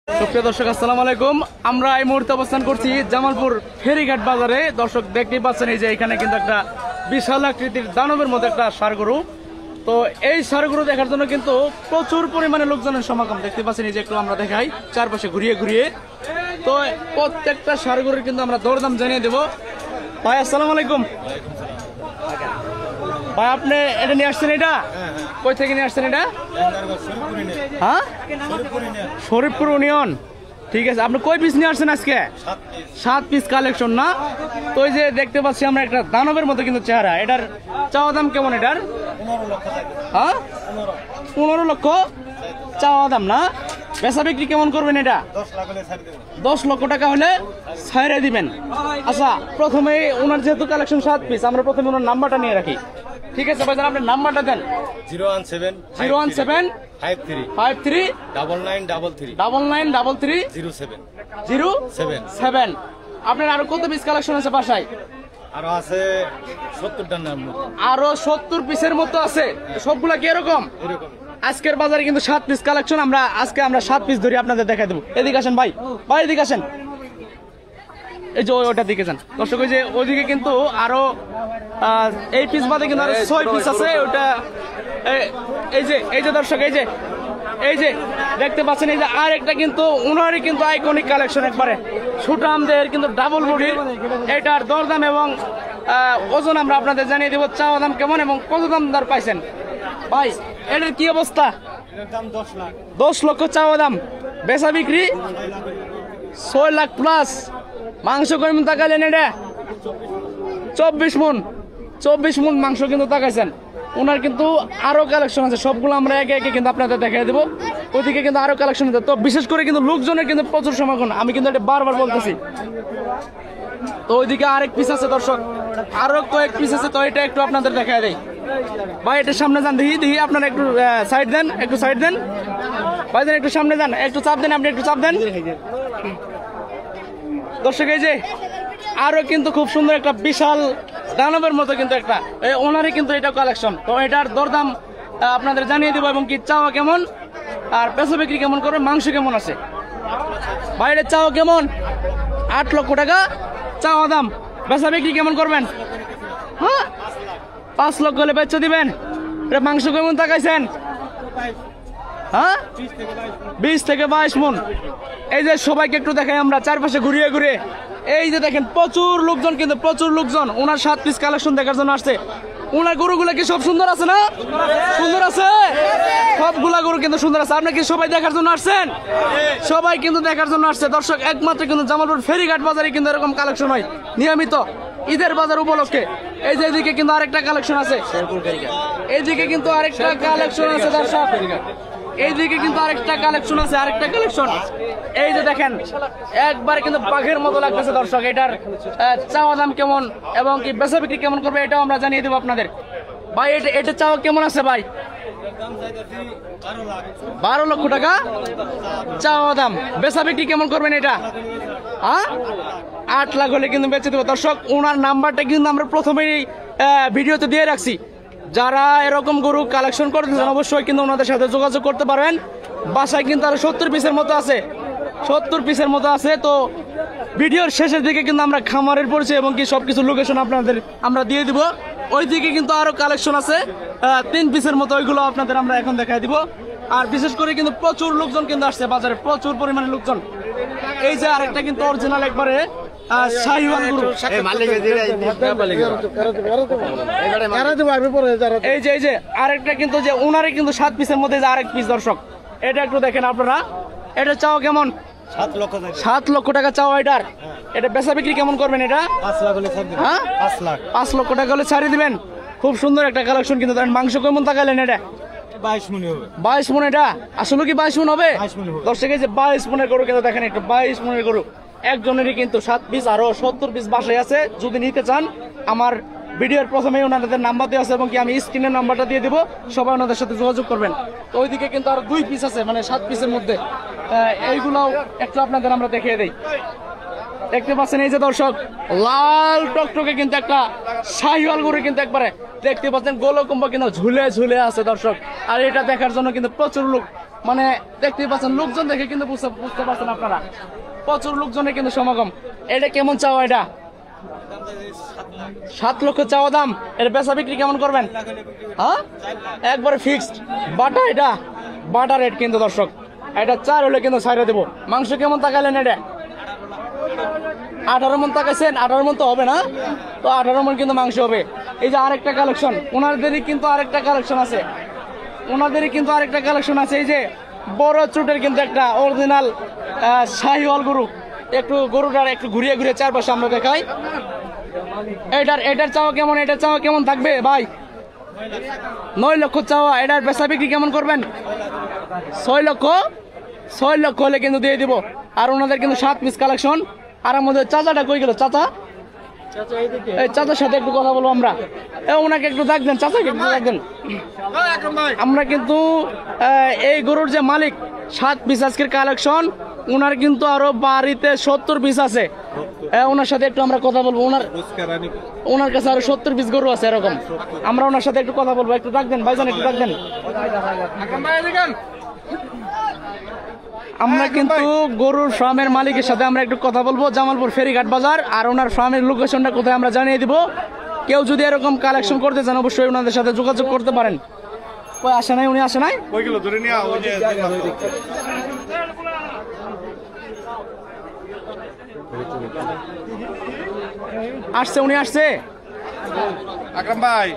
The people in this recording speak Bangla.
সুপ্রিয় দর্শক আসসালামু আলাইকুম। আমরা এই মুহূর্তে অবস্থান করছি জামালপুর ফেরিঘাট বাজারে। দর্শক দেখতেই পাচ্ছেন এই যে এখানে কিন্তু একটা বিশাল আকৃতির দানবের মধ্যে একটা ষাঁড় গরু। তো এই ষাঁড় গরু দেখার জন্য কিন্তু প্রচুর পরিমাণে লোকজনের সমাগম দেখতে পাচ্ছেন। এই যে একটু আমরা দেখাই চারপাশে ঘুরিয়ে ঘুরিয়ে। তো প্রত্যেকটা ষাঁড় গরুর কিন্তু আমরা দরদাম জানিয়ে দেবো। ভাই আসসালামু আলাইকুম। ভাই আপনি এটা নিয়ে আসছেন? এটা কই থেকে নিয়ে আসছেন? এটা হ্যাঁ শরীফপুর ইউনিয়ন। ঠিক আছে, আপনি কয় পিস নিয়ে আসছেন আজকে? 7 পিস কালেকশন না? তো এই যে দেখতে পাচ্ছি আমরা একটা দানবের মতো কিন্তু চেহারা। এটার চাওয়া দাম কেমন? এটার 15 লক্ষ চাওয়া দাম না? বেচা বিক্রি কেমন করবেন? এটা 10 লক্ষ টাকা হলে ছাইড়ে দিবেন। আচ্ছা, প্রথমে ওনার যেহেতু কালেকশন 7 পিস, আমরা প্রথমে ওনার নাম্বারটা নিয়ে রাখি। ঠিক আছে ভাইজান, আপনার নাম্বারটা দেন। 017 53 9933 07। আপনার আরো কত পিস কালেকশন আছে বাসায়? আরো আছে 70টার মতো। আরো 70 পিসের মতো আছে। সবগুলা কি এরকম? আজকের বাজারে কিন্তু 7 পিস কালেকশন। আজকে আমরা 7 পিস ধরে আপনাদের দেখাই দেবো। এদিকে আসেন ভাই, এদিকে আসেন। এই যে ওটার দিকে যান দর্শক। ওই যে ওইদিকে কিন্তু আরো এই পিস বাদে কিন্তু আরো 6 পিস আছে। ওটা এই যে দর্শক, এই যে দেখতে পাচ্ছেন, এই যে আর একটা কিন্তু উনারই কিন্তু আইকনিক কালেকশন একবারে সুঠামদের কিন্তু ডাবল বডির। এটার দরদাম এবং ওজন আমরা আপনাদের জানিয়ে দেবো। চাওয়া দাম কেমন এবং কত দাম দর পাইছেন ভাই? এটার কি অবস্থা? 10 লক্ষ চাওয়া দাম, বেচা বিক্রি 6 লাখ প্লাস। মাংস কেমন তাকাইলেন? এটা 24 মন মাংস কিন্তু তাকাইছেন। ওনার কিন্তু আরো কালেকশন আছে, সবগুলো আমরা একে একে কিন্তু আপনাদের দেখাই দেবো। ওইদিকে কিন্তু আরো কালেকশন আছে। তো বিশেষ করে কিন্তু লোকজনের কিন্তু প্রচুর সমাগম, আমি কিন্তু এটা বারবার বলতেছি। তো ওইদিকে আরেক পিস আছে দর্শক, আরো কয়েক পিস আছে। তো এটা একটু আপনাদের দেখাই দেয় ভাই। এটার সামনে যান, দেখি আপনারা একটু সাইড দেন, ভাই যান একটু সামনে যান, একটু চাপ দেন, আপনি একটু চাপ দেন দর্শক। এই যে আরো কিন্তু খুব সুন্দর একটা বিশাল দানবের মতো কিন্তু একটা ওনারই কিন্তু এটা কালেকশন। তো এটার দরদাম আপনাদের জানিয়ে দেবো এবং কি চাওয়া কেমন আর বেচা বিক্রি কেমন করবে, মাংস কেমন আছে। বাইরের চাওয়া কেমন? 8 লক্ষ টাকা চাওয়া দাম, বেচা বিক্রি কেমন করবেন? 5 লক্ষ হলে বেচে দিবেন। মাংস কেমন তাকাইছেন? 20 থেকে 22 মন। এই যে সবাইকে একটু দেখাই আমরা চারপাশে ঘুরিয়ে ঘুরিয়ে। এই যে দেখেন প্রচুর লোকজন, কিন্তু প্রচুর লোকজন ওনার 7 পিস কালেকশন দেখার জন্য আসছে। ওনার গরুগুলো কি সব সুন্দর আছে না? সুন্দর আছে, সবগুলা গরু কিন্তু সুন্দর আছে। আপনি কি সবাই দেখার জন্য আসছেন? সবাই কিন্তু দেখার জন্য আসছে দর্শক। একমাত্র কিন্তু জামালপুর ফেরিঘাট বাজারে কিন্তু এরকম কালেকশন হয় নিয়মিত ঈদের বাজার উপলক্ষে। এই যে এদিকে কিন্তু আরেকটা কালেকশন আছে, এইদিকে কিন্তু আরেকটা কালেকশন আছে দর্শক। এইদিকে কিন্তু আরেকটা কালেকশন আছে, এই যে দেখেন একবার কিন্তু বাঘের মতো লাগতেছে দর্শক। এটার চাওয়া দাম কেমন এবং কি বেচা বিক্রি কেমন করবে এটাও আমরা জানিয়ে দেবো আপনাদের। ভাই এটা চাওয়া কেমন আছে ভাই? 12 লক্ষ টাকা চাওয়া দাম, বেচা বিক্রি কেমন করবেন এটা? 8 লাখ হলে কিন্তু বেচে দেবো দর্শক। ওনার নাম্বারটা কিন্তু আমরা প্রথমেই ভিডিওতে দিয়ে রাখছি। যারা এরকম গরু কালেকশন করতেছেন অবশ্যই কিন্তু ওনাদের সাথে যোগাযোগ করতে পারবেন। বাসায় কিন্তু আরো 70 পিসের মতো আছে। তো ভিডিওর শেষের দিকে কিন্তু আমরা খামারের পরিচয় এবং কি সবকিছু লোকেশন আপনাদের আমরা দিয়ে দিব। ওইদিকে কিন্তু আরো কালেকশন আছে 3 পিসের মতো, ওইগুলো আপনাদের আমরা এখন দেখাই দিব। আর বিশেষ করে কিন্তু প্রচুর লোকজন কিন্তু আসছে বাজারে, প্রচুর পরিমাণে লোকজন। এই যে আরেকটা কিন্তু অরিজিনাল একবারে শাহিওয়াল গরু। এই যে আরেকটা কিন্তু যে ওনারে কিন্তু 7 পিসের মধ্যে যে আরেক পিস দর্শক, এটা একটু দেখেন আপনারা। এটা চাওয়া কেমন? 7 লক্ষ টাকা চাওয়া এটার। এটা বেচা বিক্রি কেমন করবেন এটা? 5 লক্ষ টাকা হলে ছাড়িয়ে দিবেন। খুব সুন্দর একটা কালেকশন কিন্তু। মাংস কেমন তাকাইলেন? এটা 22 মন। এটা আসলে কি 22 মন হবে দর্শক? এই যে 22 মনের গরু কিন্তু দেখেন, একটু 22 মনের গরু একজনেরই কিন্তু 7 পিস, আরো 70 পিস বাসায় আছে। যদি নিতে চান আমার ভিডিওর প্রথমে ওনাদের নাম্বার দেওয়া আছে এবং কি আমি স্ক্রিনের নাম্বারটা দিয়ে দিব, সবাই ওনাদের সাথে যোগাযোগ করবেন। তো ওইদিকে কিন্তু আরো 2 পিস আছে, মানে 7 পিসের মধ্যে। এইগুলাও একটু আপনাদের আমরা দেখিয়ে দেই। দেখতে পাচ্ছেন এই যে দর্শক, লাল টকটকে কিন্তু একটা শাহিওয়াল গরু কিন্তু একবারে দেখতে পাচ্ছেন গোলকম্ব কিন্তু ঝুলে ঝুলে আছে দর্শক। আর এটা দেখার জন্য কিন্তু প্রচুর লোক মানে দেখতেই পাচ্ছেন লোকজন দেখে কিন্তু বুঝতে পারছেন আপনারা, প্রচুর লোকজনের কিন্তু সমাগম। এটা কেমন চাওয়া? এটা 7 লক্ষ চাওয়া দাম। এর বেচা বিক্রি কেমন করবেন? হ্যাঁ, একবারে ফিক্সড বাটা। এটা বাটা রেট কিন্তু দর্শক, এটা 4 হলে কিন্তু ছাইড়া দেবো। মাংস কেমন তাকাইলেন? এটা 18 মন তাকাইছেন। 18 মন তো হবে না, তো 18 মন কিন্তু মাংস হবে। এই যে আরেকটা কালেকশন, ওনাদেরই কিন্তু আরেকটা কালেকশন আছে, এই যে বড় চুটের কিন্তু একটা অরিজিনাল শাহিওয়াল গরু। একটু গরুটার একটু ঘুরিয়ে ঘুরিয়ে চারপাশে আমরা দেখাই। এটার চাওয়া কেমন? এটার চাওয়া কেমন থাকবে ভাই? 9 লক্ষ চাওয়া। এটার বেচা বিক্রি কেমন করবেন? 6 লক্ষ হলে কিন্তু দিয়ে দিব। আর ওনাদের কিন্তু 7 পিস কালেকশন। আর আমাদের চাচাটা কই গেল? চাচা, এই চাচার সাথে একটু কথা বলবো আমরা। ওনাকে একটু ডাক দেন, চাচাকে একটু ডাক দেন। আমরা কিন্তু এই গরুর যে মালিক, 7 পিস আজকের কালেকশন। ওনার কিন্তু আরো বাড়িতে 70 পিস আছে। ওনার সাথে একটু আমরা কথা বলবো। ওনার কাছে আরো 70 পিস গরু আছে এরকম। আমরা ওনার সাথে একটু কথা বলবো। একটু ডাক দেন ভাইজান, একটু ডাক দেন। আমরা কিন্তু গরুর ফার্মের মালিকের সাথে আমরা একটু কথা বলবো। জামালপুর ফেরিঘাট বাজার। আর ওনার ফার্মের লোকেশনটা কোথায় আমরা জানিয়ে দিব। কেউ যদি এরকম কালেকশন করতে চান অবশ্যই ওনাদের সাথে যোগাযোগ করতে পারেন। ওই আসে নাই, উনি আসে নাই, আসছে, উনি আসছে। আকরাম ভাই